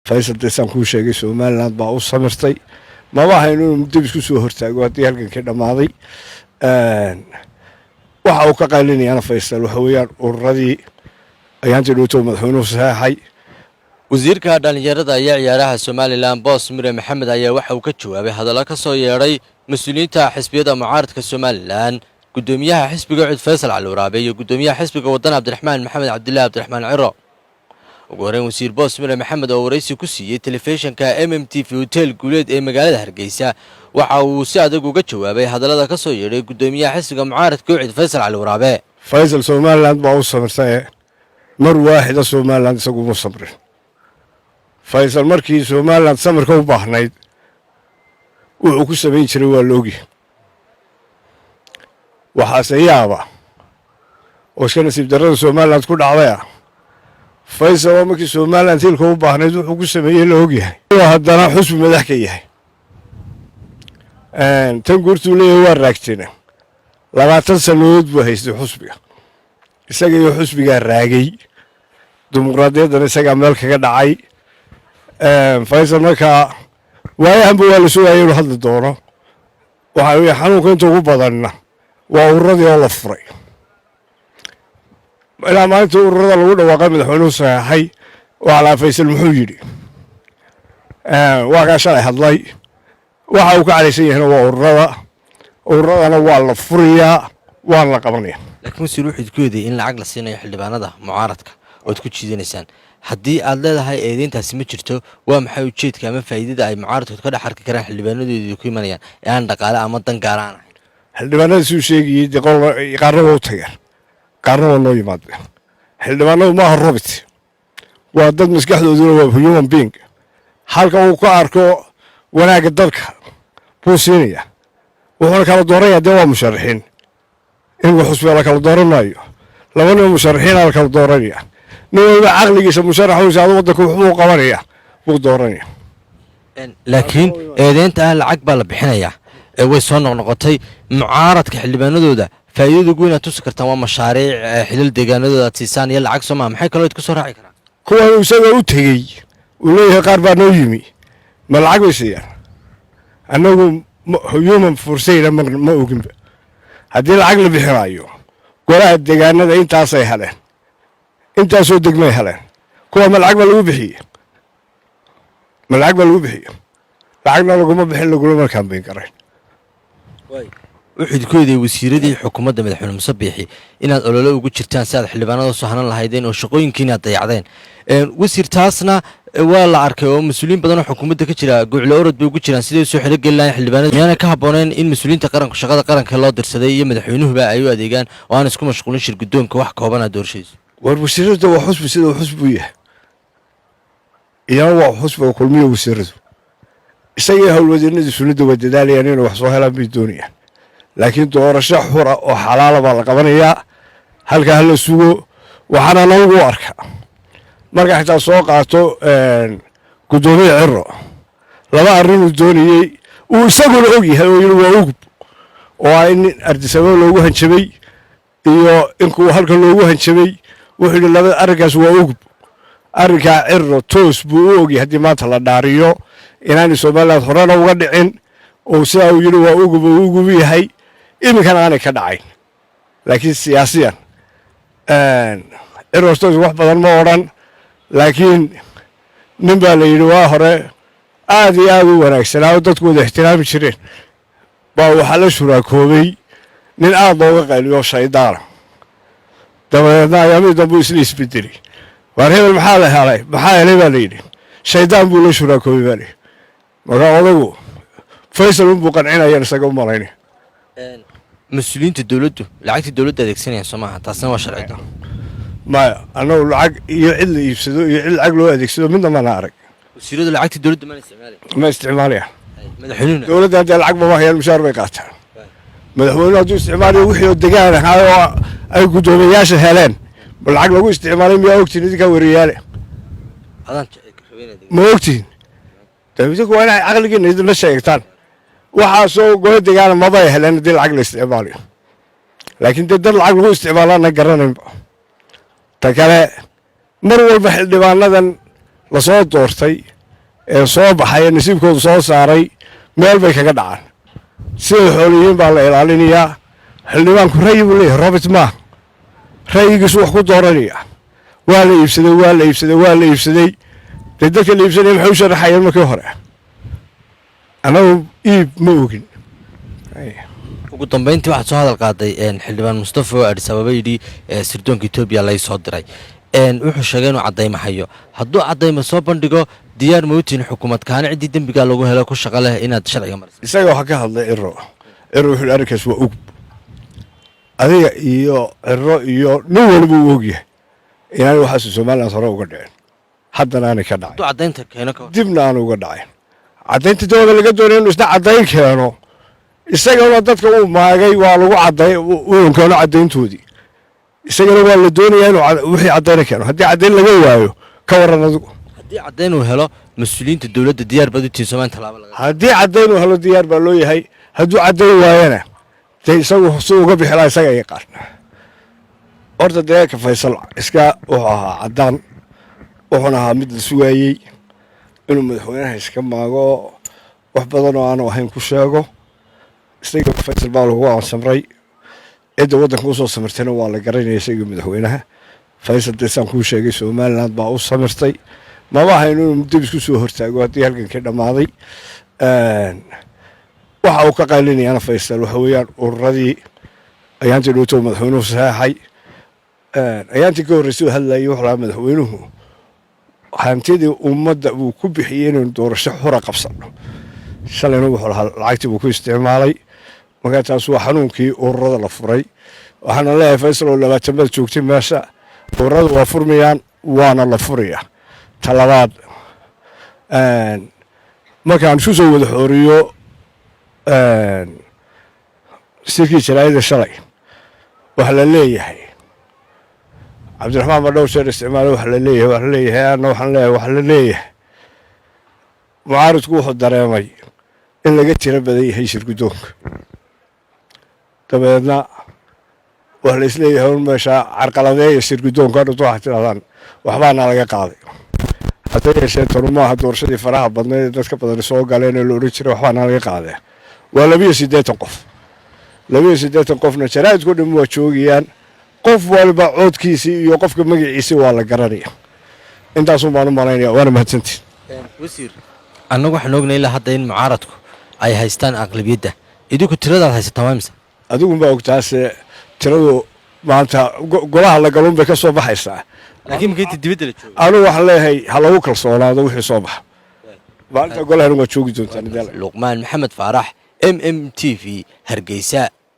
faysal desan kuu sheegay Somaliland baa u samirtay ma waxa inuu dib isku soo hortaago hadii halkankii dhamaaday waxa uu ka qaylinayana faysal waxa weeyaan ururadii ayaantii dhowto madaxweynuhu saxay wasiirka dhalinyarada ayaa ciyaaraha Somaliland boss Mire Maxamed ayaa waxa uu ka jawaabay hadallo ka soo yeeray mas'uuliyiinta xisbiyada mucaaradka Somaliland gudoomiyaha xisbiga Cid Faysal Cali Waraabe iyo gudoomiyaha xisbiga Waddan Cabdiraxmaan Maxamed Cabdullaahi Cabdiraxmaan Ciro ugu horreyn wasiir boss Mire Maxamed oo waraysi ku siiyay telefishinka MMTV Hotel Guuleed ee magaalada Hargeysa waxa uu si adag uga jawaabay hadallada ka soo yeeray gudoomiyaha xisbiga mucaaradka Cid Faysal Cali Waraabe Faysal Somaliland baa u samirtay mar waahida Somaliland isagu ma sabrin faysal markii Somaliland samirka u baahnayd wuxuu ku sameyn jiray waa loogi waxa sayaaba oo iska nasiib darrada Somaliland ku dhacday faysal markii Somaliland hilka u baahnayd wuxuu ku sameeyay loogi haddana xusbi madax ka yahay tan guurtu leeyahay waa raagtina 20 sanadood buu haystay xusbiga isaga iyo xusbiga raagay dimuqraadiyadda isaga meel kaga dhacay faysal marka waayahan buu la sugayay inuu hadli doono waxa uu xanuunka inta ugu badanna waa ururadii oo la furay ilaa maanta ururada lagu dhawaaqay madaxweynuhu saxay waxa la faysal muxuu yiri waa ka shalay hadlay waxa uu ka calaysan yahay waa ururadana waa la furiyaa waa la qabanayaa laakiin wasiir wuxuu ku yeeday in lacag la siinayo xildhibaanada mucaaradka oo ku jiidanaysaan haddii aad leedahay eedeyntaasi ma jirto waa maxay ujeedka ama faa'iidada ay mucaaradku ka dhaxarki karaan xildhibaanadoodii ku imanayaan ee aan dhaqaale ama dan gaar ah xildhibaanada suu sheegayay qaarnaba u tagaan qaarnaba noo yimaadeen xildhibaanadu ma aha robot waa dad maskaxdooduna waa human being halka uu ka arko wanaagga dalka buu siinaya wuxuuna kala dooranaya dee waa musharaxiin in wax xusbiga la kala dooran maayo laba nin musharaxiin la kala dooranaya نوع عقلي يسمى مشرح ويساعد ودك وحقوق قوانية بقدرانية لكن إذا أنت العقبة بحناية ويصير نقطي معارض كحلبانو ده فايدو يقولنا تسكر تمام مشاريع حلال دجانو ده تيسان يلا عكسه ما محي كله يتكسر راعي كرا كوا يسوي وتهي وليه قاربا نويمي ما العقبة يصير أنه يوم فرسي لما ما أوكم هذه العقل بحنايو قرأ الدجانو ده أنت عصي هله انت سو دغمay heleen kuwa malacag lagu bixiyo lacagna lagu bixin lagu markaan been karay wuxuu ku yeeday wasiiradii xukuumadda madaxweyne Musabbixi inaad olole ugu jirtaan si aad xildhibaanada soo hanan lahaydeen oo shaqooyinkiina dayacdeen wasiir taasna waa la arkay oo mas'uuliyiin badan oo xukuumadda ka jira guucle orod bay ugu jiraan sidoo soo xiriir galaan xildhibaanada miyana ka habooneen in mas'uuliyiinta qaranka shaqada qaranka loo dirsaday iyo madaxweynuhuba ay u adeegaan oo aan isku mashquulin shir gudoonka wax kooban ah doorashadiisa والوسيرته وحسب سيده وحسبيه يا وحسب كل مية وسيرته سيها الوزيرين سنده وددال يعني وحصوها لهم بالدنيا لكن دور الشحورة وحلال بالقبنية هل كهل السوق وحنا نلقو أركا مركا حتى سوق عطو قدومي عرو لما أرين الدنيا ويساقوا العوقي هلو يلو عوقب وإن أردسابوا لوغو هنشبي إيو إنكو هلكا لوغو هنشبي wuxuu laba arkaas waa ogub arka cirro toos buu ogi hadii maanta la dhaariyo inaan Soomaaliland horena uga dhicin oo sida uu yiri waa ogub yahay iminkana aan ka dhacayn laakiin siyaasiyan cirro toos wax badan ma oran laakiin nin baa la yiri waa hore aad iyo aad u wanaagsan oo dadku wada ixtiraami jireen baa waxa la shuraakoobay nin aad looga qayliyo shaydaan dabeedna ayaamii dambu isla isbedeli war hebel maxaa la helay maxaa helay baa la yidhi shaydaan buu la shuraakoobay baa la marka odagu faysal buu qancinayaan isaga u malaynay mas'uuliyiinta dawladdu lacagta dawladda adeegsanayaan Soomaaliya taasna waa sharciga ma anoo lacag iyo cid la iibsado iyo cid lacag loo adeegsado midna ma arag wasiirada lacagta dawladda ma isticmaalaya madaxweynuhu dawladda hadda lacag ma hayaan mushaar bay qaataan madaxweynuhu hadduu isticmaalayo wixii degaan ahaa ay gudoomiyaasha heleen lacag lagu isticmaalay miyaa ogtiin idinka wariyaale ma ogtiin dadku waa inay caqligiina idinla sheegtaan waxaa soo go'ay degaan ma bay heleen hadii lacag la isticmaalayo laakiin dad lacag lagu isticmaalana garanayba ta kale mar walba xildhibaanadan la soo doortay ee soo baxay ee nasiibkoodu soo saaray meel bay kaga dhacaan siday xooliyiin baa la ilaalinayaa xildhibaanku ra'yi buu leeyahay robert ma ra'yigiisu wax ku dooranaya waa la iibsaday dee dadka la iibsanaya maxay u sharaxayeen markii hore annagu iib ma ogin ugu dambeyntii waxaad soo hadal qaaday xildhibaan mustafa oo adis ababa yidhi sirdoonka etoobiya lay soo diray wuxuu sheegay inuu caddayma hayo hadduu caddayma soo bandhigo diyaar mawtiin xukuumad kaana ciddii dembigaa lagu helo ku shaqo leh inaad sharciga mariso isaga waxaa ka hadlay ciro wuxuu arrinkaas waa ugub adiga iyo ciro iyo nin walba uu ogyahay inaanay waxaas somaliland hore uga dhicin haddana aanay ka dhacin caddaynta keeno dibna aanu uga dhacin caddaynta dawada laga doonaya inuu isna caddayn keeno isagana dadka uu maagay waa lagu cadday uu keeno caddayntoodii isagana waa la doonayaa inuu wixii caddayna keeno haddii caddayn laga waayo ka waran adigu haddii caddayn uu helo mas-uuliyiinta dowladda diyaar baad u tihiin Soomaaliya talaabo laga haddii caddayn uu helo diyaar baa loo yahay hadduu caddayn waayana dee isagu si uga bixi lahaa isaga yaqaan horta deegaanka Faysal iska wuxuu ahaa caddaan wuxuuna ahaa mid la sugaayey inuu madaxweynaha iska maago wax badan oo aanu ahayn ku sheego isaga Faysal baa lagu samray cidda waddanka usoo samirtayna waa la garanaya isaga madaxweynaha Faysal deesaan kuu sheegay Somaliland baa u samirtay maba ahayn inuu dib isku soo hortaago haddii halgankii dhammaaday waxa uu ka qaylinayana Faysal waxa weeyaan ururadii ayaantii dhowto madaxweynuhu saxay ayaantii ka horreysay hadlayay wuxuu lahaa madaxweynuhu hantidii ummadda uu ku bixiyey inuu doorasho xura qabsano shalayna wuxuu lahaa lacagtii buu ku isticmaalay markaa taas waa xanuunkii ururada la furay waxaana leeyahay Faysal oo 20 joogtay meesha ururadu waa furmayaan waana la furayaa talabaad markaan isu soo wada xooriyo sirkii jaraa'ida shalay waxa la leeyahay cabdiraxmaan ma dhowr jeer isticmaalay waxa la leeyahay anna waxaan leeyahay waxa la leeyahay mucaaridku wuxuu dareemay in laga tiro badan yahay shirgudoonka dabeedna waxa la isleeyahay un meesha carqaladeeya shirgudoonka dhunto waxaa tirahdaan waxbaana laga qaaday hadday yeeshee tanu maaha doorashadii faraha badnayd dadka badani soo galeen ee la odhan jiray waxbaana laga qaadee waa 82 qof 82 qofna jaraa'idku dhan waa joogayaan qof walba coodkiisii iyo qofka magaciisii waa la garanaya intaasuu baan u malaynaya waana mahadsantiin wasiir annagu waxaan ognahay ilaa hadda in mucaaradku ay haystaan aqlabiyadda idinku tiradaad haysataa waa imisa adigunbaa ogtaase tiradu maanta golaha la galun bay ka soo baxaysaa laakiin markii dibadda la joogo anigu waxaan leeyahay ha lagu kalsoonaado wixii soo baxa maalinta golahan waa joogi doontaa Luqmaan Maxamed Faarax MMTV Hargeysa